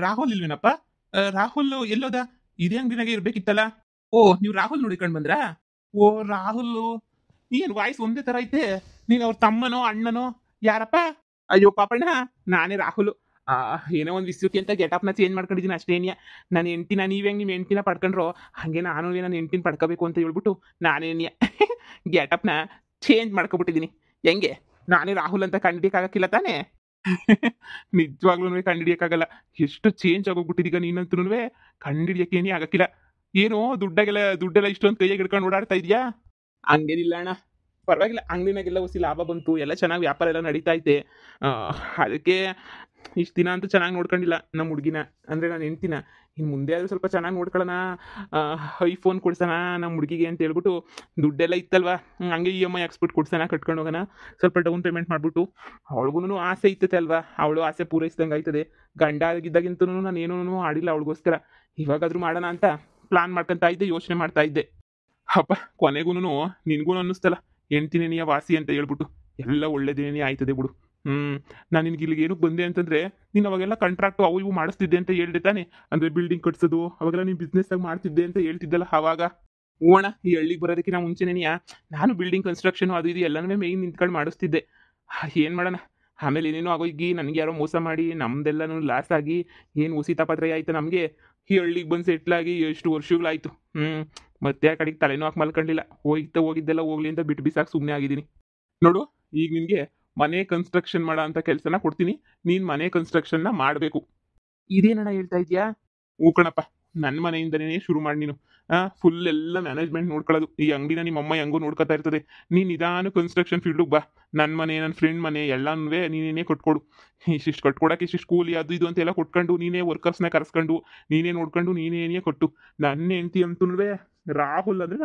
ರಾಹುಲ್ ಇಲ್ವೇನಪ್ಪ? ರಾಹುಲ್ ಎಲ್ಲೋದ? ಇದೇ ಅಂಗಡಿನಾಗೆ ಇರ್ಬೇಕಿತ್ತಲ್ಲ. ಓ, ನೀವು ರಾಹುಲ್ ನೋಡಿಕೊಂಡ್ ಬಂದ್ರಾ? ಓ, ರಾಹುಲ್ ಏನ್ ವಾಯ್ಸ್ ಒಂದೇ ತರ ಐತೆ. ನೀನ್ ಅವ್ರ ತಮ್ಮನೋ ಅಣ್ಣನೋ ಯಾರಪ್ಪ? ಅಯ್ಯೋ ಪಾಪಣ್ಣ, ನಾನೇ ರಾಹುಲ್. ಆ, ಏನೋ ಒಂದು ವಿಷಯಕ್ಕೆ ಅಂತ ಗೆಟಪ್ನ ಚೇಂಜ್ ಮಾಡ್ಕೊಂಡಿದ್ದೀನಿ ಅಷ್ಟೇನಿಯ. ನನ್ನ ಹೆಂಡ್ತಿನ ನೀವ್ ಹೆಂಗ್ ನಿಮ್ಮ ಹೆಂಡ್ತಿನ ಪಡ್ಕೊಂಡ್ರೋ ಹಂಗೆ ನಾನು ನನ್ನ ಹೆಂಡ್ತಿನ ಪಡ್ಕೋಬೇಕು ಅಂತ ಹೇಳ್ಬಿಟ್ಟು ನಾನೇನಿಯ ಗೆಟಪ್ನ ಚೇಂಜ್ ಮಾಡ್ಕೊಬಿಟ್ಟಿದ್ದೀನಿ. ಹೆಂಗೆ ನಾನೇ ರಾಹುಲ್ ಅಂತ ಕಂಡಿಡಿಯಕ್ಕಾಗಕ್ಕಿಲ್ಲ ತಾನೇ? ನಿಜವಾಗ್ಲೂ ಕಂಡಿಡಿಯಕ್ಕಾಗಲ್ಲ. ಎಷ್ಟು ಚೇಂಜ್ ಆಗೋಗ್ಬಿಟ್ಟಿದೀಗ ನೀನಂತೂ ಕಂಡಿಡಿಯಕ್ಕೇನೇ ಆಗಕ್ಕಿಲ್ಲ. ಏನೋ ದುಡ್ಡೆಲ್ಲ ಇಷ್ಟೊಂದು ಕೈಯಾಗಿ ಹಿಡ್ಕೊಂಡು ಓಡಾಡ್ತಾ ಇದೆಯಾ? ಹಂಗೇನಿಲ್ಲ ಅಣ್ಣ, ಪರವಾಗಿಲ್ಲ. ಅಂಗಡಿನಾಗೆಲ್ಲ ಹೊಸಿ ಲಾಭ ಬಂತು, ಎಲ್ಲ ಚೆನ್ನಾಗಿ ವ್ಯಾಪಾರ ಎಲ್ಲ ನಡೀತಾ ಐತೆ. ಅದಕ್ಕೆ ಇಷ್ಟು ದಿನ ಅಂತೂ ಚೆನ್ನಾಗಿ ನೋಡ್ಕೊಂಡಿಲ್ಲ ನಮ್ಮ ಹುಡುಗಿನ, ಅಂದರೆ ನಾನು ಹೆಂಡ್ತಿನ. ಇನ್ನು ಮುಂದೆ ಆದರೂ ಸ್ವಲ್ಪ ಚೆನ್ನಾಗಿ ನೋಡ್ಕೊಳ್ಳೋಣ, ಐಫೋನ್ ಕೊಡ್ಸೋಣ ನಮ್ಮ ಹುಡುಗಿಗೆ ಅಂತ ಹೇಳ್ಬಿಟ್ಟು ದುಡ್ಡೆಲ್ಲ ಇತ್ತಲ್ವ, ಹಂಗೆ EMI ಹಾಕ್ಸ್ಬಿಟ್ಟು ಕೊಡ್ಸೋಣ, ಕಟ್ಕೊಂಡು ಹೋಗೋಣ. ಸ್ವಲ್ಪ ಡೌನ್ ಪೇಮೆಂಟ್ ಮಾಡಿಬಿಟ್ಟು. ಅವಳಿಗೂ ಆಸೆ ಇರ್ತೈತೆ ಅಲ್ವಾ, ಅವಳು ಆಸೆ ಪೂರೈಸ್ದಂಗೆ ಆಯ್ತದೆ. ಗಂಡ ಆಗಿದ್ದಾಗಿಂತೂ ನಾನು ಏನೂ ಆಡಿಲ್ಲ ಅವಳಿಗೋಸ್ಕರ. ಇವಾಗಾದರೂ ಮಾಡೋಣ ಅಂತ ಪ್ಲಾನ್ ಮಾಡ್ಕೊತಾ ಇದ್ದೆ, ಯೋಚನೆ ಮಾಡ್ತಾ ಇದ್ದೆ. ಅಪ್ಪ, ಕೊನೆಗೂ ನಿನಗೂ ಅನ್ನಿಸ್ತಲ್ಲ ಹೆಂಡ್ತಿನೇನಿಯ ವಾಸಿ ಅಂತ ಹೇಳ್ಬಿಟ್ಟು. ಎಲ್ಲ ಒಳ್ಳೇದೇನೇ ಆಯ್ತದೆ ಬಿಡು. ನಾನು ನಿನ್ಗೆ ಇಲ್ಲಿಗೆ ಏನಕ್ಕೆ ಬಂದೆ ಅಂತಂದ್ರೆ, ನೀನು ಅವಾಗೆಲ್ಲ ಕಾಂಟ್ರಾಕ್ಟು ಅವು ಇವು ಮಾಡಿಸ್ತಿದ್ದೆ ಅಂತ ಹೇಳ್ದೆ ತಾನೆ. ಅಂದರೆ ಬಿಲ್ಡಿಂಗ್ ಕಟ್ಸೋದು ಅವಾಗೆಲ್ಲ ನೀನು ಬಿಸ್ನೆಸ್ಸಾಗಿ ಮಾಡ್ತಿದ್ದೆ ಅಂತ ಹೇಳ್ತಿದ್ದಲ್ಲ ಅವಾಗ. ಹೂವಣ, ಈ ಹಳ್ಳಿಗೆ ಬರೋದಕ್ಕಿಂತ ಮುಂಚೆನೇನಿಯ ನಾನು ಬಿಲ್ಡಿಂಗ್ ಕನ್ಸ್ಟ್ರಕ್ಷನ್ ಅದು ಇದು ಎಲ್ಲನೂ ಮೇಯ್ನ್ ನಿಂತ್ಕೊಂಡು ಮಾಡಿಸ್ತಿದ್ದೆ. ಏನು ಮಾಡೋಣ, ಆಮೇಲೆ ಏನೇನೋ ಆಗೋಗಿ ನನಗೆ ಯಾರೋ ಮೋಸ ಮಾಡಿ ನಮ್ದೆಲ್ಲನೂ ಲಾಸ್ ಆಗಿ ಏನು ಉಸಿತಾಪತ್ರೆ ಆಯಿತು ನಮಗೆ. ಈ ಹಳ್ಳಿಗೆ ಬಂದು ಸೆಟ್ಲಾಗಿ ಎಷ್ಟು ವರ್ಷಗಳಾಯಿತು. ಮತ್ತೆ ಆ ಕಡೆಗೆ ತಲೆನೂ ಹಾಕಿ ಮಲ್ಕೊಂಡಿಲ್ಲ. ಹೋಗಿದ್ದೆಲ್ಲ ಹೋಗ್ಲಿ ಅಂತ ಬಿಟ್ಟು ಬಿಸಾಕಿ ಸುಮ್ಮನೆ ಆಗಿದ್ದೀನಿ. ನೋಡು, ಈಗ ನಿನಗೆ ಮನೆ ಕನ್ಸ್ಟ್ರಕ್ಷನ್ ಮಾಡೋ ಅಂತ ಕೆಲಸನ ಕೊಡ್ತೀನಿ. ನೀನು ಮನೆ ಕನ್ಸ್ಟ್ರಕ್ಷನ್ನ ಮಾಡಬೇಕು. ಇದೇನಣ್ಣ ಹೇಳ್ತಾ ಇದೆಯಾ? ಹೂ ಕಣಪ್ಪ, ನನ್ನ ಮನೆಯಿಂದನೇ ಶುರು ಮಾಡಿ ನೀನು. ಫುಲ್ ಎಲ್ಲ ಮ್ಯಾನೇಜ್ಮೆಂಟ್ ನೋಡ್ಕೊಳ್ಳೋದು. ಈ ಅಂಗಡಿನ ನಿಮ್ಮ ಅಮ್ಮ ಹೆಂಗೂ ನೋಡ್ಕೊತಾ ಇರ್ತದೆ. ನೀನು ನಿಧಾನ ಕನ್ಸ್ಟ್ರಕ್ಷನ್ ಫೀಲ್ಡಿಗೆ ಬಾ. ನನ್ನ ಮನೆ, ನನ್ನ ಫ್ರೆಂಡ್ ಮನೆ ಎಲ್ಲನೂ ನೀನೇ ಕೊಟ್ಕೊಡು. ಇಷ್ಟಿಷ್ಟು ಕಟ್ಕೊಡಕ್ಕೆ ಇಷ್ಟಿಷ್ಟು ಕೂಲಿ ಅದು ಇದು ಅಂತೆಲ್ಲ ಕೊಟ್ಕೊಂಡು ನೀನೇ ವರ್ಕರ್ಸ್ನ ಕರೆಸ್ಕೊಂಡು ನೀನೇ ನೋಡ್ಕೊಂಡು ನೀನೇ ಕೊಟ್ಟು. ನನ್ನ ಹೆಂಡ್ತಿ ಅಂತೂ ರಾಹುಲ್ ಅಂದರೆ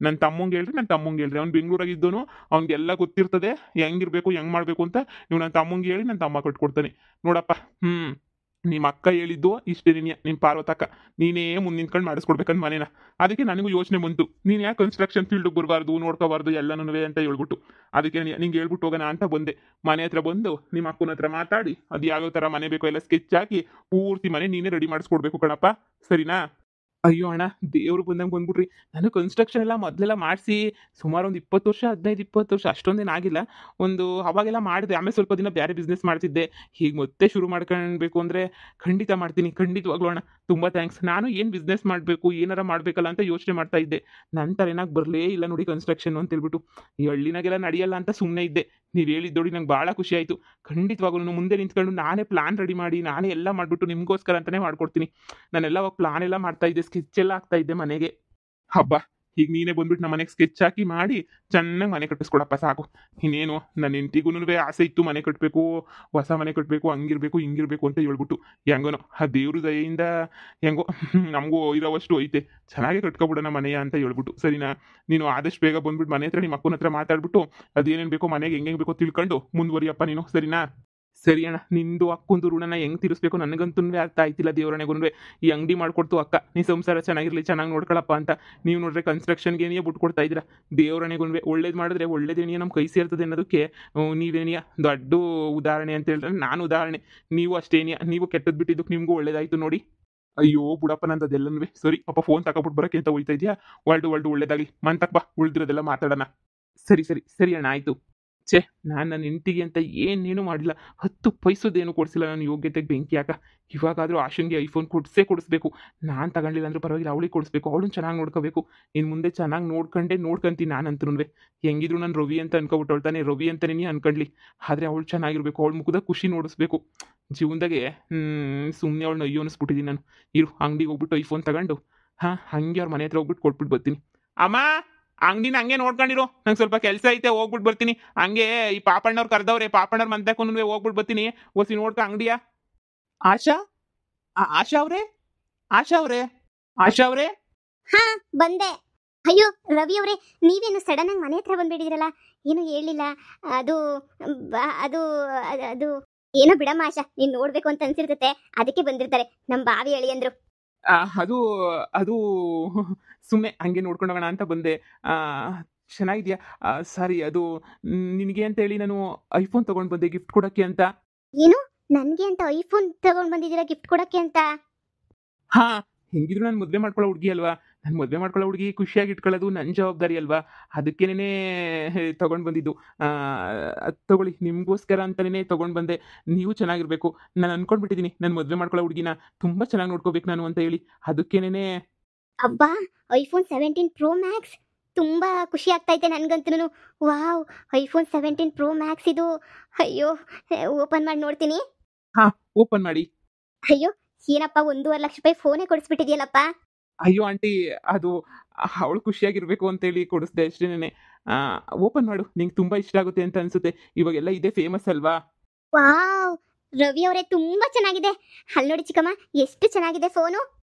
ನನ್ನ ತಮ್ಮಂಗೆ ಹೇಳ್ರಿ. ಅವ್ನು ಬೆಂಗಳೂರಾಗಿದ್ದೋನು, ಅವ್ನಿಗೆಲ್ಲ ಗೊತ್ತಿರ್ತದೆ ಹೆಂಗಿರ್ಬೇಕು ಹೆಂಗೆ ಮಾಡಬೇಕು ಅಂತ. ನೀವು ನನ್ನ ತಮ್ಮಂಗೆ ಹೇಳಿ ನನ್ನ ತಮ್ಮ ಕಟ್ಕೊಡ್ತಾನೆ ನೋಡಪ್ಪ. ನಿಮ್ಮ ಅಕ್ಕ ಹೇಳಿದ್ದು ಇಷ್ಟೇ, ನಿಮ್ಮ ಪಾರ್ವತಕ್ಕ ನೀನೇ ಮುಂದೆ ನಿಂತ್ಕೊಂಡು ಮಾಡಿಸ್ಕೊಡ್ಬೇಕಂತ ಮನೇನ. ಅದಕ್ಕೆ ನನಗೂ ಯೋಚನೆ ಬಂತು, ನೀನು ಯಾಕೆ ಕನ್ಸ್ಟ್ರಕ್ಷನ್ ಫೀಲ್ಡಿಗೆ ಬರಬಾರ್ದು, ನೋಡ್ಕೋಬಾರ್ದು ಎಲ್ಲನೂ ಅಂತ ಹೇಳ್ಬಿಟ್ಟು. ಅದಕ್ಕೆ ನಿಂಗೆ ಹೇಳ್ಬಿಟ್ಟು ಹೋಗೋಣ ಅಂತ ಬಂದೆ. ಮನೆ ಹತ್ರ ಬಂದು ನಿಮ್ಮ ಅಕ್ಕನ ಹತ್ರ ಮಾತಾಡಿ ಅದು ಯಾವ ಥರ ಮನೆ ಬೇಕೋ ಎಲ್ಲ ಸ್ಕೆಚ್ ಹಾಕಿ ಪೂರ್ತಿ ಮನೆ ನೀನೇ ರೆಡಿ ಮಾಡಿಸ್ಕೊಡ್ಬೇಕು ಕಣಪ್ಪ, ಸರಿನಾ? ಅಯ್ಯೋ ಅಣ್ಣ, ದೇವ್ರು ಬಂದಂಗೆ ಬಂದ್ಬಿಟ್ರಿ. ನಾನು ಕನ್ಸ್ಟ್ರಕ್ಷನ್ ಎಲ್ಲ ಮೊದಲೆಲ್ಲ ಮಾಡಿಸಿ ಸುಮಾರು ಒಂದು 20 ವರ್ಷ, 15-20 ವರ್ಷ ಅಷ್ಟೊಂದೇನು ಆಗಿಲ್ಲ. ಅವಾಗೆಲ್ಲ ಮಾಡಿದೆ. ಆಮೇಲೆ ಸ್ವಲ್ಪ ದಿನ ಬೇರೆ ಬಿಸ್ನೆಸ್ ಮಾಡ್ತಿದ್ದೆ. ಹೀಗೆ ಮತ್ತೆ ಶುರು ಮಾಡ್ಕೊಳ್ಬೇಕು ಅಂದರೆ ಖಂಡಿತ ಮಾಡ್ತೀನಿ, ಖಂಡಿತವಾಗ್ಲೂ ಅಣ್ಣ. ತುಂಬ ಥ್ಯಾಂಕ್ಸ್. ನಾನು ಏನು ಬಿಸ್ನೆಸ್ ಮಾಡಬೇಕು, ಏನಾರ ಮಾಡಬೇಕಲ್ಲ ಅಂತ ಯೋಚನೆ ಮಾಡ್ತಾ ಇದ್ದೆ. ನಂತರ ಏನಾಗಿ ಬರಲೇ ಇಲ್ಲ ನೋಡಿ ಕನ್ಸ್ಟ್ರಕ್ಷನ್ ಅಂತ ಹೇಳ್ಬಿಟ್ಟು. ಈ ಹಳ್ಳಿನಾಗೆಲ್ಲ ನಡೆಯಲ್ಲ ಅಂತ ಸುಮ್ಮನೆ ಇದ್ದೆ. ನೀವು ಹೇಳಿದ್ದೋಡಿ ನಂಗೆ ಭಾಳ ಖುಷಿ ಆಯಿತು. ಖಂಡಿತವಾಗ್ಲೂ ಮುಂದೆ ನಿಂತ್ಕೊಂಡು ನಾನೇ ಪ್ಲಾನ್ ರೆಡಿ ಮಾಡಿ ನಾನೇ ಎಲ್ಲ ಮಾಡಿಬಿಟ್ಟು ನಿಮಗೋಸ್ಕರ ಅಂತಲೇ ಮಾಡ್ಕೊಡ್ತೀನಿ. ನಾನೆಲ್ಲ ಅವಾಗ ಪ್ಲಾನ್ ಎಲ್ಲ ಮಾಡ್ತಾ ಇದ್ದೆ, ಸ್ಕೆಚ್ ಎಲ್ಲ ಆಗ್ತಾ ಇದ್ದೆ ಮನೆಗೆ. ಹಬ್ಬ, ಈಗ ನೀನೇ ಬಂದ್ಬಿಟ್ಟು ನಮ್ಮ ಮನೆಗೆ ಸ್ಕೆಚ್ ಹಾಕಿ ಮಾಡಿ ಚೆನ್ನಾಗಿ ಮನೆ ಕಟ್ಟಿಸ್ಕೊಡಪ್ಪ ಸಾಕು. ಇನ್ನೇನು ನನ್ನ ಹೆಂಡ್ತಿಗೂ ಆಸೆ ಇತ್ತು ಮನೆ ಕಟ್ಟಬೇಕು, ಹೊಸ ಮನೆ ಕಟ್ಟಬೇಕು, ಹಂಗಿರ್ಬೇಕು ಹಿಂಗಿರ್ಬೇಕು ಅಂತ ಹೇಳ್ಬಿಟ್ಟು. ಹೆಂಗೋನೋ ಆ ದೇವ್ರ ದಯೆಯಿಂದ ಹೆಂಗೋ ನಮಗೂ ಇರೋವಷ್ಟು ಐತೆ, ಚೆನ್ನಾಗೇ ಕಟ್ಕೊಬಿಡೋಣ ಮನೆಯ ಅಂತ ಹೇಳ್ಬಿಟ್ಟು. ಸರಿನಾ? ನೀನು ಆದಷ್ಟು ಬೇಗ ಬಂದ್ಬಿಟ್ಟು ಮನೆ ಹತ್ರ ನಿಮ್ಮ ಅಕ್ಕನ ಹತ್ರ ಮಾತಾಡ್ಬಿಟ್ಟು ಅದೇನೇನು ಬೇಕೋ ಮನೆಗೆ ಹೆಂಗೆ ಬೇಕೋ ತಿಳ್ಕೊಂಡು ಮುಂದುವರಿಯಪ್ಪ ನೀನು, ಸರಿನಾ? ಸರಿ ಅಣ್ಣ, ನಿಂದು ಅಕ್ಕೊಂದು ಋಣನ ಹೆಂಗೆ ತೀರಿಸ್ಬೇಕು ನನಗಂತೂ ಅರ್ಥ ಆಯ್ತಿಲ್ಲ. ದೇವರಣೆಗೂ ಈ ಅಂಗಡಿ ಮಾಡ್ಕೊಡ್ತು ಅಕ್ಕ, ನೀ ಸಂಸಾರ ಚೆನ್ನಾಗಿರಲಿ, ಚೆನ್ನಾಗಿ ನೋಡ್ಕೊಳಪ್ಪ ಅಂತ. ನೀವು ನೋಡ್ರೆ ಕನ್ಸ್ಟ್ರಕ್ಷನ್ಗೆ ಏನಿಯೇ ಬಿಟ್ಟು ಕೊಡ್ತಾ ಇದ್ದೀರಾ. ದೇವರಣೆಗೂ ಒಳ್ಳೇದು ಮಾಡಿದ್ರೆ ಒಳ್ಳೇದೇನಿಯ ನಮ್ಮ ಕೈ ಸೇರ್ತದೆ ಅನ್ನೋದಕ್ಕೆ ನೀವೇನಿಯ ದೊಡ್ಡ ಉದಾಹರಣೆ ಅಂತ ಹೇಳಿದ್ರೆ ನಾನು ಉದಾಹರಣೆ. ನೀವು ಅಷ್ಟೇನಿಯ, ನೀವು ಕೆಟ್ಟದ್ದು ಬಿಟ್ಟಿದ್ದಕ್ಕೆ ನಿಮಗೂ ಒಳ್ಳೇದಾಯ್ತು ನೋಡಿ. ಅಯ್ಯೋ ಬುಡಪ್ಪ, ನಂದದೆಲ್ಲನೂ ಸರಿ. ಪಾಪ ಫೋನ್ ತಗೊಬಿಟ್ಟು ಬರೋಕ್ಕೆ ಅಂತ ಹೋಯ್ತಾ ಇದೆಯಾ? ಒಳ್ಳೆ ಒಳ್ಳೇದಾಗಲಿ. ಮಂತಪ್ಪ, ಉಳಿದಿರೋದೆಲ್ಲ ಮಾತಾಡೋಣ. ಸರಿ ಅಣ್ಣ, ಆಯಿತು. ಛೇ, ನಾನು ನನ್ನ ಹೆಂಡ್ತಿಗೆ ಅಂತ ಏನೇನು ಮಾಡಿಲ್ಲ, 10 ಪೈಸದೇನು ಕೊಡಿಸಿಲ್ಲ. ನನ್ನ ಯೋಗ್ಯತೆಗೆ ಬೆಂಕಿ ಯಾಕ. ಇವಾಗಾದರೂ ಆಶನ್ಗೆ ಐಫೋನ್ ಕೊಡಿಸ್ಬೇಕು. ನಾನು ತಗೊಂಡಿಲ್ಲ ಅಂದ್ರೆ ಪರವಾಗಿಲ್ಲ, ಅವಳಿಗೆ ಕೊಡಿಸ್ಬೇಕು, ಅವಳನ್ನ ಚೆನ್ನಾಗಿ ನೋಡ್ಕೋಬೇಕು. ಇನ್ನು ಮುಂದೆ ಚೆನ್ನಾಗಿ ನೋಡ್ಕೊಂತೀನಿ. ನಾನಂತೂ ಹೆಂಗಿದ್ರು ನಾನು ರವಿ ಅಂತ ಅನ್ಕೊಬಿಟ್ಟವಳ್ತಾನೆ, ರವಿ ಅಂತಲೇ ಅನ್ಕೊಂಡ್ಲಿ. ಆದರೆ ಅವಳು ಚೆನ್ನಾಗಿರ್ಬೇಕು, ಅವಳ ಮುಖದ ಖುಷಿ ನೋಡಿಸ್ಬೇಕು ಜೀವನದಾಗೆ. ಸುಮ್ಮನೆ ಅವಳನ್ನ ಅಯ್ಯೋ ಅನಿಸ್ಬಿಟ್ಟಿದ್ದೀನಿ ನಾನು. ಅಂಗಡಿಗೆ ಹೋಗ್ಬಿಟ್ಟು ಐಫೋನ್ ತಗೊಂಡು ಹಂಗೆ ಅವ್ರ ಮನೆ ಹತ್ರ ಹೋಗ್ಬಿಟ್ಟು ಕೊಟ್ಬಿಟ್ಟು ಬರ್ತೀನಿ. ಅಮ್ಮ, ಅಂಗಡಿನ ಹಂಗೆ ನೋಡ್ಕೊಂಡಿರು, ನಂಗೆ ಸ್ವಲ್ಪ ಕೆಲಸ ಐತೆ, ಹೋಗ್ಬಿಟ್ಟು ಬರ್ತೀನಿ. ಹಂಗೆ ಈ ಪಾಪಣ್ಣವ್ರು ಕರೆದವ್ರೆ, ಪಾಪಣ್ಣವ್ರ ಮಂತಕ್ಕೂ ಹೋಗ್ಬಿಟ್ಟು ಬರ್ತೀನಿ. ಓಸಿ ನೋಡ್ಕ ಅಂಗಡಿಯ. ಆಶಾ ಅವರೇ ಹಾ, ಬಂದೆ. ಅಯ್ಯೋ ರವಿ ಅವರೇ, ನೀವೇನು ಸಡನ್ ಆಗಿ ಮನೆ ಹತ್ರ ಬಂದ್ಬಿಟ್ಟಿದ್ರಲ್ಲ, ಏನು ಹೇಳಿಲ್ಲ. ಅದು ಅದು ಅದು ಏನೋ ಬಿಡಮ್ಮ ಆಶಾ, ನೀನ್ ನೋಡ್ಬೇಕು ಅಂತ ಅನ್ಸಿರ್ತತೆ, ಅದಕ್ಕೆ ಬಂದಿರ್ತಾರೆ ನಮ್ಮ ಬಾವಿ ಹೇಳಿ ಅಂದ್ರು. ಅದು ಸುಮ್ಮನೆ ಹಂಗೆ ನೋಡ್ಕೊಂಡು ಹೋಗೋಣ ಅಂತ ಬಂದೆ. ಚೆನ್ನಾಗಿದೆಯಾ? ಸಾರಿ, ಅದು ನಿನಗೆ ಅಂತೇಳಿ ನಾನು ಐಫೋನ್ ತೊಗೊಂಡು ಬಂದೆ ಗಿಫ್ಟ್ ಕೊಡೋಕ್ಕೆ ಅಂತ. ಏನು ನನಗೆ ಅಂತ ಐಫೋನ್ ತಗೊಂಡು ಬಂದಿದ್ದೀರಾ ಗಿಫ್ಟ್ ಕೊಡೋಕ್ಕೆ ಅಂತ? ಹಾ, ಹೆಂಗಿದ್ರು ನಾನು ಮದುವೆ ಮಾಡ್ಕೊಳ್ಳೋ ಹುಡುಗಿ ಅಲ್ವಾ? ನಾನು ಮದುವೆ ಮಾಡ್ಕೊಳ್ಳೋ ಹುಡುಗಿ ಖುಷಿಯಾಗಿ ಇಟ್ಕೊಳ್ಳೋದು ನನ್ನ ಜವಾಬ್ದಾರಿ ಅಲ್ವಾ? ಅದಕ್ಕೇನೆ ತಗೊಂಡು ಬಂದಿದ್ದು. ಅದು ತಗೊಳ್ಳಿ, ನಿಮಗೋಸ್ಕರ ಅಂತಲೇ ತಗೊಂಡು ಬಂದೆ. ನೀವು ಚೆನ್ನಾಗಿರಬೇಕು. ನಾನು ಅನ್ಕೊಂಡ್ಬಿಟ್ಟಿದ್ದೀನಿ ನಾನು ಮದುವೆ ಮಾಡ್ಕೊಳ್ಳೋ ಹುಡುಗಿನ ತುಂಬ ಚೆನ್ನಾಗಿ ನೋಡ್ಕೋಬೇಕು ನಾನು ಅಂತ ಹೇಳಿ. ಅದಕ್ಕೇನೆ ಅಬ್ಬಾ, ಐಫೋನ್ 17 ಪ್ರೋ ಮ್ಯಾಕ್ಸ್ ತುಂಬಾ ಖುಷಿ ಆಗ್ತೈತೆ ನನಗಂತೂ. ವಾವ್, ಐಫೋನ್ 17 ಪ್ರೋ ಮ್ಯಾಕ್ಸ್ ಇದು. ಅಯ್ಯೋ, ಓಪನ್ ಮಾಡಿ ನೋಡ್ತೀನಿ. ಹಾ, ಓಪನ್ ಮಾಡಿ. ಅಯ್ಯೋ, ಏನಪ್ಪ 1.5 ಲಕ್ಷ ರೂಪಾಯಿ ಫೋನೇ ಕೊಡಿಸ್ಬಿಟ್ಟಿದ್ಯಲ್ಲಪ್ಪ. ಅಯ್ಯೋ ಆಂಟಿ, ಅದು ಅವಳು ಖುಷಿಯಾಗಿರ್ಬೇಕು ಅಂತೇಳಿ ಕೊಡಿಸ್ದೆ ಅಷ್ಟೇನೆ. ಓಪನ್ ಮಾಡು, ನಿಂಗೆ ತುಂಬ ಇಷ್ಟ ಆಗುತ್ತೆ ಅಂತ ಅನ್ಸುತ್ತೆ. ಇವಾಗೆಲ್ಲ ಇದೇ ಫೇಮಸ್ ಅಲ್ವಾ? ವಾವ್, ರವಿ ಅವರೇ ತುಂಬಾ ಚೆನ್ನಾಗಿದೆ. ಅಲ್ಲಿ ನೋಡಿ ಚಿಕ್ಕಮ್ಮ, ಎಷ್ಟು ಚೆನ್ನಾಗಿದೆ ಫೋನು.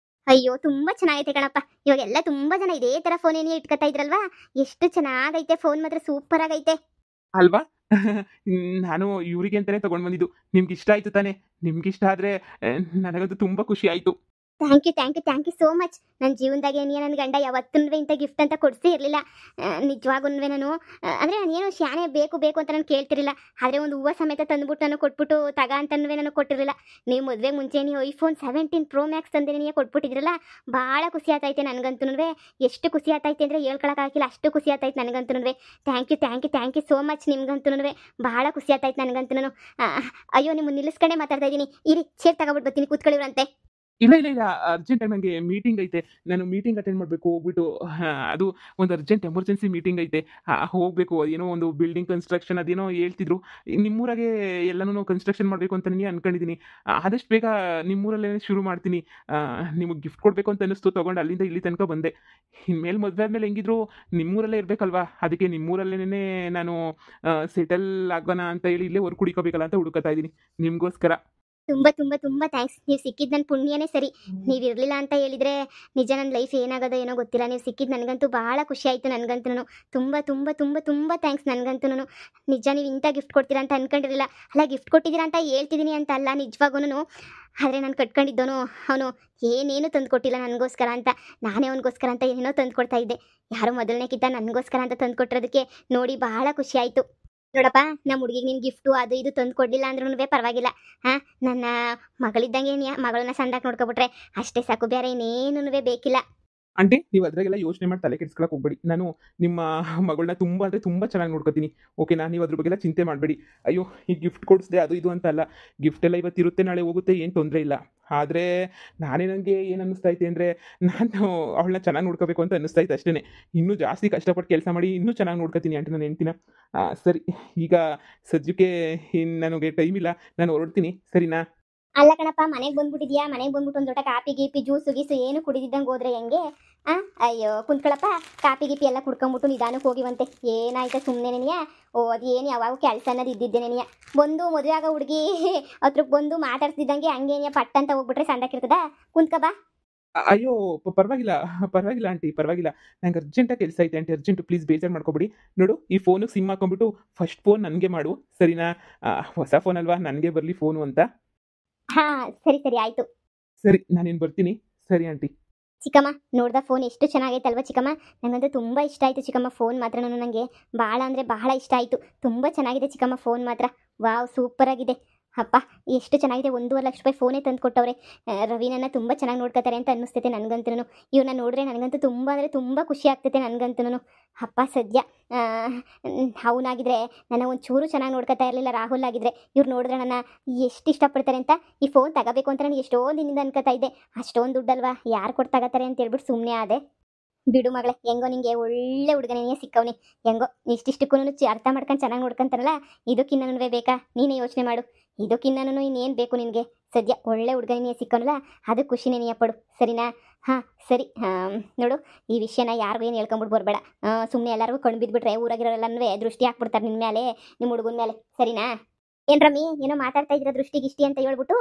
ಅಯ್ಯೋ, ತುಂಬಾ ಚೆನ್ನಾಗೈತೆ ಕಣಪ್ಪ. ಇವಾಗೆಲ್ಲ ತುಂಬಾ ಜನ ಇದೇ ತರ ಫೋನೇನೇ ಇಟ್ಕೊತಾ ಇದ್ರಲ್ವಾ. ಎಷ್ಟು ಚೆನ್ನಾಗೈತೆ ಫೋನ್, ಮಾತ್ರ ಸೂಪರ್ ಆಗೈತೆ. ಅಲ್ವಾ? ನಾನು ಇವರಿಗೆ ಅಂತಾನೆ ತಗೊಂಡು ಬಂದಿದ್ದು. ನಿಮ್ಗೆ ಇಷ್ಟ ಆಯ್ತು ತಾನೇ? ನಿಮ್ಗೆ ಇಷ್ಟ ಆದ್ರೆ ನನಗಂತೂ ತುಂಬಾ ಖುಷಿ ಆಯ್ತು. Thank you thank you thank you so much. ನನ್ನ ಜೀವನದಾಗೆ ನನ್ನ ಗಂಡ ಯಾವತ್ತೂ ಇಂಥ ಗಿಫ್ಟ್ ಅಂತ ಕೊಡಿಸೇ ಇರಲಿಲ್ಲ. ನಿಜವಾಗೂ ನಾನು ಅಂದರೆ ನಾನೇನು ಶಾನೆ ಬೇಕು ಬೇಕು ಅಂತ ನಾನು ಕೇಳ್ತಿರಲಿಲ್ಲ. ಆದರೆ ಒಂದು ಹೂವು ಸಮೇತ ತಂದುಬಿಟ್ಟು ನಾನು ಕೊಟ್ಬಿಟ್ಟು ತಗ ಅಂತನೂ ನಾನು ಕೊಟ್ಟಿರಲಿಲ್ಲ. ನೀವು ಮದುವೆಗೆ ಮುಂಚೆ ನೀವು ಐಫೋನ್ 17 ಪ್ರೋ ಮ್ಯಾಕ್ಸ್ ತಂದೆ ನೀವು ಕೊಟ್ಬಿಟ್ಟಿದ್ರಲ್ಲ, ಭಾಳ ಖುಷಿ ಆಗ್ತೈತೆ ನನಗಂತೂ. ಎಷ್ಟು ಖುಷಿ ಆಗ್ತೈತೆ ಅಂದರೆ ಹೇಳ್ಕೊಳಕ್ಕಾಗಿಲ್ಲ, ಅಷ್ಟು ಖುಷಿ ಆಗ್ತೈತೆ ನನಗಂತೂ. Thank you thank you thank you so much. ನಿಮ್ಗಂತೂ ಭಾಳ ಖುಷಿ ಆಗ್ತೈತೆ ನನಗಂತೂ. ಅಯ್ಯೋ, ನಿಮ್ಮ ನಿಲ್ಲಿಸ್ಕೊಂಡೇ ಮಾತಾಡ್ತಾ ಇದ್ದೀನಿ. ಇರಿ, ಚೇರ್ ತಗೊಬಿಟ್ಟು ಬರ್ತೀನಿ, ಕೂತ್ಕೊಳ್ಳಿವ್ರಂತೆ. ಇಲ್ಲ ಇಲ್ಲ ಇಲ್ಲ, ಅರ್ಜೆಂಟ್ ನನಗೆ ಮೀಟಿಂಗ್ ಐತೆ. ನಾನು ಮೀಟಿಂಗ್ ಅಟೆಂಡ್ ಮಾಡಬೇಕು ಹೋಗ್ಬಿಟ್ಟು. ಅದು ಒಂದು ಅರ್ಜೆಂಟ್ ಎಮರ್ಜೆನ್ಸಿ ಮೀಟಿಂಗ್ ಐತೆ. ಹೋಗಬೇಕು. ಏನೋ ಒಂದು ಬಿಲ್ಡಿಂಗ್ ಕನ್ಸ್ಟ್ರಕ್ಷನ್ ಅದೇನೋ ಹೇಳ್ತಿದ್ರು. ನಿಮ್ಮೂರಾಗೆ ಎಲ್ಲನೂ ಕನ್ಸ್ಟ್ರಕ್ಷನ್ ಮಾಡಬೇಕು ಅಂತ ನಾನು ಅನ್ಕೊಂಡಿದ್ದೀನಿ. ಆದಷ್ಟು ಬೇಗ ನಿಮ್ಮೂರಲ್ಲೇ ಶುರು ಮಾಡ್ತೀನಿ. ನಿಮಗೆ ಗಿಫ್ಟ್ ಕೊಡಬೇಕು ಅಂತ ಅನ್ನಿಸ್ತು, ತೊಗೊಂಡು ಅಲ್ಲಿಂದ ಇಲ್ಲಿ ತನಕ ಬಂದೆ. ಇನ್ಮೇಲೆ ಮದುವೆ ಆದಮೇಲೆ ಹೆಂಗಿದ್ರು ನಿಮ್ಮೂರಲ್ಲೇ ಇರಬೇಕಲ್ವಾ? ಅದಕ್ಕೆ ನಿಮ್ಮೂರಲ್ಲೇ ನಾನು ಸೆಟಲ್ ಆಗೋಣ ಅಂತ ಹೇಳಿ ಇಲ್ಲೇ ವರ್ಕ್ ಹುಡುಕೋಬೇಕಲ್ಲ ಅಂತ ಹುಡುಕತಾ ಇದ್ದೀನಿ ನಿಮಗೋಸ್ಕರ. ತುಂಬ ತುಂಬ ತುಂಬ ಥ್ಯಾಂಕ್ಸ್. ನೀವು ಸಿಕ್ಕಿದ್ದು ನನ್ನ ಪುಣ್ಯನೇ ಸರಿ. ನೀವು ಇರಲಿಲ್ಲ ಅಂತ ಹೇಳಿದರೆ ನಿಜ ನನ್ನ ಲೈಫ್ ಏನಾಗೋದೋ ಏನೋ ಗೊತ್ತಿಲ್ಲ. ನೀವು ಸಿಕ್ಕಿದ್ದು ನನಗಂತೂ ಭಾಳ ಖುಷಿ ಆಯಿತು. ನನಗಂತೂ ತುಂಬ ತುಂಬ ತುಂಬ ತುಂಬ ಥ್ಯಾಂಕ್ಸ್. ನನಗಂತೂ ನಿಜ ನೀವು ಇಂಥ ಗಿಫ್ಟ್ ಕೊಡ್ತೀರಾ ಅಂತ ಅಂದ್ಕೊಂಡಿರಲಿಲ್ಲ. ಅಲ್ಲ, ಗಿಫ್ಟ್ ಕೊಟ್ಟಿದ್ದೀರಾ ಅಂತ ಹೇಳ್ತಿದ್ದೀನಿ ಅಂತ ಅಲ್ಲ, ನಿಜವಾಗೂ. ಆದರೆ ನಾನು ಕಟ್ಕೊಂಡಿದ್ದವನು ಅವನು ಏನೇನು ತಂದು ಕೊಟ್ಟಿಲ್ಲ ನನಗೋಸ್ಕರ ಅಂತ. ನಾನೇ ಅವನಿಗೋಸ್ಕರ ಅಂತ ಏನೇನೋ ತಂದು ಕೊಡ್ತಾ ಇದ್ದೆ. ಯಾರೋ ಮೊದಲನೇಕ್ಕಿಂತ ನನಗೋಸ್ಕರ ಅಂತ ತಂದು ಕೊಟ್ಟಿರೋದಕ್ಕೆ ನೋಡಿ ಭಾಳ ಖುಷಿ ಆಯಿತು. ನೋಡಪ್ಪ, ನಮ್ಮ ಹುಡುಗಿಗೆ ನೀನು ಗಿಫ್ಟು ಅದು ಇದು ತಂದು ಕೊಡಲಿಲ್ಲ ಅಂದ್ರೂ ಪರವಾಗಿಲ್ಲ. ನನ್ನ ಮಗಳಿದ್ದಂಗೆ ಮಗಳನ್ನ ಸಣ್ಣದಾಗಿ ನೋಡ್ಕೊಬಿಟ್ರೆ ಅಷ್ಟೇ ಸಾಕು, ಬೇರೆ ಇನ್ನೇನೂ ಬೇಕಿಲ್ಲ. ಆಂಟಿ, ನೀವು ಅದ್ರಾಗೆಲ್ಲ ಯೋಚನೆ ಮಾಡಿ ತಲೆ ಕೆಡಿಸ್ಕೊಳಕ್ಕೆ ಹೋಗ್ಬೇಡಿ. ನಾನು ನಿಮ್ಮ ಮಗಳನ್ನ ತುಂಬ ಅಂದರೆ ತುಂಬ ಚೆನ್ನಾಗಿ ನೋಡ್ಕೊತೀನಿ. ಓಕೆನಾ? ನೀವು ಅದ್ರ ಬಗ್ಗೆಲ್ಲ ಚಿಂತೆ ಮಾಡಬೇಡಿ. ಅಯ್ಯೋ, ಈ ಗಿಫ್ಟ್ ಕೊಡಿಸ್ದೆ ಅದು ಇದು ಅಂತ ಅಲ್ಲ. ಗಿಫ್ಟ್ ಎಲ್ಲ ಇವತ್ತಿರುತ್ತೆ, ನಾಳೆ ಹೋಗುತ್ತೆ, ಏನು ತೊಂದರೆ ಇಲ್ಲ. ಆದರೆ ನನಗೆ ಏನು ಅನ್ನಿಸ್ತೈತೆ ಅಂದರೆ, ನಾನು ಅವಳನ್ನ ಚೆನ್ನಾಗಿ ನೋಡ್ಕೋಬೇಕು ಅಂತ ಅನ್ನಿಸ್ತೈತೆ ಅಷ್ಟೇ. ಇನ್ನೂ ಜಾಸ್ತಿ ಕಷ್ಟಪಟ್ಟು ಕೆಲಸ ಮಾಡಿ ಇನ್ನೂ ಚೆನ್ನಾಗಿ ನೋಡ್ಕೊತೀನಿ ಆಂಟಿ ನನ್ನ ಹೆಂಡ್ತಿನ. ಸರಿ, ಈಗ ಸದ್ಯಕ್ಕೆ ನನಗೆ ಟೈಮ್ ಇಲ್ಲ, ನಾನು ಹೊರಡ್ತೀನಿ. ಸರಿನಾ? ಅಲ್ಲ ಕಣಪ್ಪ, ಮನೆಗೆ ಬಂದ್ಬಿಟ್ಟಿದ್ಯಾ? ಮನೆಗೆ ಬಂದ್ಬಿಟ್ಟು ಒಂದು ದೊಡ್ಡ ಕಾಪಿ ಗೀಪಿ ಜ್ಯೂಸು ಗೀಸು ಏನು ಕುಡಿದಿದ್ದಂಗೆ ಹೋದ್ರೆ ಹೆಂಗೆ? ಅಯ್ಯೋ, ಕುಂತ್ಕೊಳಪ್ಪ. ಕಾಪಿ ಗೀಪಿ ಎಲ್ಲ ಕುಡ್ಕೊಂಬಿಟ್ಟು ನಿಧಾನಕ್ಕೆ ಹೋಗಿವಂತೆ. ಏನಾಯ್ತು ಸುಮ್ಮನೆ ನೆನೆಯ? ಅದು ಏನು ಯಾವಾಗ ಕೆಲಸ ಅನ್ನೋದು ಇದ್ದಿದ್ದೆ ನೆನೆಯ. ಬಂದು ಮದುವೆ ಆಗೋ ಹುಡುಗಿ ಹತ್ರಕ್ಕೆ ಬಂದು ಮಾತಾಡ್ತಿದ್ದಂಗೆ ಹಂಗೇನೆಯ ಪಟ್ಟ ಅಂತ ಹೋಗ್ಬಿಟ್ರೆ ಸಂಡಕ್ಕಿರ್ತದ? ಕುಂತ್ಕ ಬಾ. ಅಯ್ಯೋ, ಪರವಾಗಿಲ್ಲ ಪರವಾಗಿಲ್ಲ ಆಂಟಿ, ಪರವಾಗಿಲ್ಲ. ನಂಗೆ ಅರ್ಜೆಂಟಾಗಿ ಕೆಲಸ ಐತೆ ಆಂಟಿ, ಅರ್ಜೆಂಟು. ಪ್ಲೀಸ್ ಬೇಜಾರು ಮಾಡ್ಕೊಬಿಡಿ. ನೋಡು, ಈ ಫೋನಿಗೆ ಸಿಮ್ ಹಾಕೊಂಡ್ಬಿಟ್ಟು ಫಸ್ಟ್ ಫೋನ್ ನನಗೆ ಮಾಡು, ಸರಿನಾ? ಹೊಸ ಫೋನ್ ಅಲ್ವಾ, ನನಗೆ ಬರಲಿ ಫೋನು ಅಂತ. ಹಾಂ, ಸರಿ ಸರಿ ಆಯಿತು. ಸರಿ, ನಾನೇನು ಬರ್ತೀನಿ. ಸರಿ ಆಂಟಿ. ಚಿಕ್ಕಮ್ಮ, ನೋಡ್ದ ಫೋನ್ ಎಷ್ಟು ಚೆನ್ನಾಗೈತಲ್ವ ಚಿಕ್ಕಮ್ಮ? ನನಗಂತೂ ತುಂಬ ಇಷ್ಟ ಆಯಿತು ಚಿಕ್ಕಮ್ಮ. ಫೋನ್ ಮಾತ್ರ ನನಗೆ ಭಾಳ ಅಂದರೆ ಭಾಳ ಇಷ್ಟ ಆಯಿತು. ತುಂಬ ಚೆನ್ನಾಗಿದೆ ಚಿಕ್ಕಮ್ಮ ಫೋನ್ ಮಾತ್ರ. ವಾವ್, ಸೂಪರಾಗಿದೆ. ಅಪ್ಪ, ಎಷ್ಟು ಚೆನ್ನಾಗಿದೆ. 1.5 ಲಕ್ಷ ರೂಪಾಯಿ ಫೋನೇ ತಂದು ಕೊಟ್ಟವ್ರೆ. ರವಿನನ್ನು ತುಂಬ ಚೆನ್ನಾಗಿ ನೋಡ್ಕೋತಾರೆ ಅಂತ ಅನ್ನಿಸ್ತೈತೆ ನನಗಂತೂ. ಇವ್ರನ್ನ ನೋಡಿದ್ರೆ ನನಗಂತೂ ತುಂಬ ಅಂದರೆ ತುಂಬ ಖುಷಿ ಆಗ್ತೈತೆ ನನಗಂತೂ. ಅಪ್ಪ ಸದ್ಯ ಅವನಾಗಿದ್ರೆ ನನ್ನ ಒಂಚೂರು ಚೆನ್ನಾಗಿ ನೋಡ್ಕೊತಾ ಇರಲಿಲ್ಲ. ರಾಹುಲ್ ಆಗಿದ್ರೆ ಇವ್ರು ನೋಡಿದ್ರೆ ನನ್ನ ಎಷ್ಟು ಇಷ್ಟಪಡ್ತಾರೆ ಅಂತ ಈ ಫೋನ್ ತಗೋಬೇಕು ಅಂತ ನಾನು ಎಷ್ಟೊಂದು ದಿನದಿಂದ ಅನ್ಕೋತಾ ಇದ್ದೆ. ಅಷ್ಟೊಂದು ದುಡ್ಡಲ್ವಾ, ಯಾರು ಕೊಟ್ಟು ತಗೋತಾರೆ ಅಂತ ಹೇಳ್ಬಿಟ್ಟು ಸುಮ್ಮನೆ ಆದೆ. ಬಿಡು ಮಗಳೇ, ಹೆಂಗೋ ನಿಂಗೆ ಒಳ್ಳೆ ಹುಡುಗನೇ ಸಿಕ್ಕವನಿ. ಹೆಂಗೋ ಇಷ್ಟಿಷ್ಟಕ್ಕೂ ಅರ್ಥ ಮಾಡ್ಕೊಂಡು ಚೆನ್ನಾಗಿ ನೋಡ್ಕೊಂತಾರಲ್ಲ, ಇದಕ್ಕಿನ್ನೂ ಬೇಕಾ? ನೀನೇ ಯೋಚನೆ ಮಾಡು. ಇದಕ್ಕಿನ್ನೂ ಇನ್ನೇನು ಬೇಕು ನಿನಗೆ? ಸದ್ಯ ಒಳ್ಳೆ ಹುಡುಗನೇ ಸಿಕ್ಕವನಲ್ಲ, ಅದು ಖುಷಿನೇ ನೀ ಪಡು. ಸರಿನಾ? ಹಾಂ ಸರಿ. ನೋಡು, ಈ ವಿಷಯನ ಯಾರಿಗೂ ಏನು ಹೇಳ್ಕೊಂಬಿಟ್ಟು ಬರಬೇಡ. ಸುಮ್ಮನೆ ಎಲ್ಲರಿಗೂ ಕಣ್ಣು ಬಿದ್ದುಬಿಟ್ರೆ ಊರಾಗಿರೋರೆಲ್ಲನೂ ದೃಷ್ಟಿ ಹಾಕ್ಬಿಡ್ತಾರೆ ನಿನ್ನ ಮೇಲೆ, ನಿಮ್ಮ ಹುಡುಗನ ಮೇಲೆ. ಸರಿನಾ? ಏನು ರಮಿ, ಏನೋ ಮಾತಾಡ್ತಾ ಇದ್ದೀರಾ ದೃಷ್ಟಿಗಿಷ್ಟಿ ಅಂತ ಹೇಳ್ಬಿಟ್ಟು?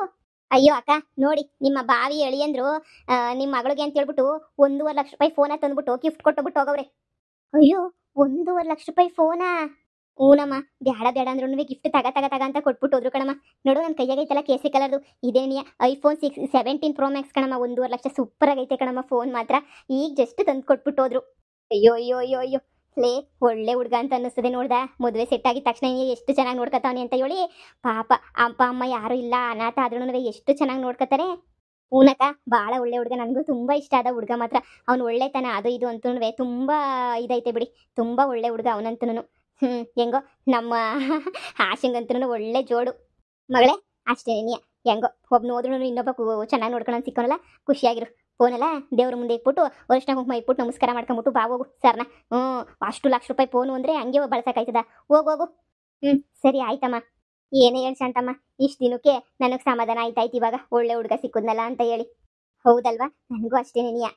ಅಯ್ಯೋ ಅಕ್ಕ, ನೋಡಿ ನಿಮ್ಮ ಬಾವಿ ಅಳಿಯಂದ್ರು ನಿಮ್ಮ ಮಗಳಿಗೆ ಅಂತ ಹೇಳ್ಬಿಟ್ಟು 1.5 ಲಕ್ಷ ರೂಪಾಯಿ ಫೋನ ತಂದ್ಬಿಟ್ಟು ಗಿಫ್ಟ್ ಕೊಟ್ಟುಬಿಟ್ಟು ಹೋಗವ್ರೆ. ಅಯ್ಯೋ, 1.5 ಲಕ್ಷ ರೂಪಾಯಿ ಫೋನಾ? ಹೂನಮ್ಮ, ಬೇಡ ಬೇಡ ಅಂದ್ರೂ ಗಿಫ್ಟ್ ತಗ ಅಂತ ಕೊಟ್ಬಿಟ್ಟು ಹೋದ್ರು ಕಣಮ್ಮ. ನೋಡು, ನನ್ನ ಕೈಯಾಗೈತಲ್ಲ ಕೇಸರಿ ಕಲರ್ದು, ಇದೇನಿಯ ಐಫೋನ್ 17 ಪ್ರೋ ಮ್ಯಾಕ್ಸ್ ಕಣಮ್ಮ. 1.5 ಲಕ್ಷ ಸೂಪರ್ ಆಗೈತೆ ಕಣಮ್ಮ ಫೋನ್ ಮಾತ್ರ. ಈಗ ಜಸ್ಟ್ ತಂದು ಕೊಟ್ಬಿಟ್ಟು ಹೋದ್ರು. ಅಯ್ಯೋ ಅಯ್ಯೋ ಅಯ್ಯೋ ಅಯ್ಯೋ, ಲೇ ಒಳ್ಳೆ ಹುಡ್ಗ ಅಂತ ಅನ್ನಿಸ್ತದೆ ನೋಡ್ದ. ಮದುವೆ ಸೆಟ್ ಆಗಿದ ತಕ್ಷಣ ಎಷ್ಟು ಚೆನ್ನಾಗಿ ನೋಡ್ಕೊತಾವನಿ ಅಂತ ಹೇಳಿ. ಪಾಪ ಅಪ್ಪ ಅಮ್ಮ ಯಾರು ಇಲ್ಲ, ಅನಾಥ ಆದ್ರೂ ಎಷ್ಟು ಚೆನ್ನಾಗಿ ನೋಡ್ಕೊತಾರೆ. ಊನಕ ಭಾಳ ಒಳ್ಳೆ ಹುಡ್ಗ, ನನಗೂ ತುಂಬಾ ಇಷ್ಟ ಆದ ಹುಡ್ಗ ಮಾತ್ರ. ಅವ್ನು ಒಳ್ಳೆತನ ಅದು ಇದು ಅಂತೂ ತುಂಬಾ ಇದೈತೆ ಬಿಡಿ. ತುಂಬಾ ಒಳ್ಳೆ ಹುಡ್ಗ ಅವನಂತೂ. ಹೆಂಗೋ ನಮ್ಮ ಆಶಂಗಂತೂ ಒಳ್ಳೆ ಜೋಡು. ಮಗಳೇ ಅಷ್ಟೇ ನೀ ಹೆಂಗೋ ಒಬ್ನು ಹೋದ್ರೂ ಇನ್ನೊಬ್ಬ ಚೆನ್ನಾಗಿ ನೋಡ್ಕೊಂಡು ಸಿಕ್ಕೋನಲ್ಲ, ಖುಷಿಯಾಗಿರು. ಫೋನಲ್ಲ ದೇವ್ರ ಮುಂದೆ ಇಟ್ಬಿಟ್ಟು ವರ್ಷ ಕುಂಕುಮ ಇಟ್ಬಿಟ್ಟು ನಮಸ್ಕಾರ ಮಾಡ್ಕೊಂಬಿಟ್ಟು ಬಾ ಹೋಗು ಸರ್ನ. ಅಷ್ಟು ಲಕ್ಷ ರೂಪಾಯಿ ಫೋನು ಅಂದರೆ ಹಂಗೆ ಬಳಸಕ್ಕಾಯ್ತದ. ಹೋಗು. ಸರಿ ಆಯ್ತಮ್ಮ. ಏನೇ ಹೇಳಿ ಶಾಂತಮ್ಮ, ಇಷ್ಟು ದಿನಕ್ಕೆ ನನಗೆ ಸಮಾಧಾನ ಆಯ್ತಾಯ್ತು ಇವಾಗ, ಒಳ್ಳೆ ಹುಡುಗ ಸಿಕ್ಕುದ್ನಲ್ಲ ಅಂತ ಹೇಳಿ. ಹೌದಲ್ವಾ, ನನಗೂ ಅಷ್ಟೇ ನೀಯ.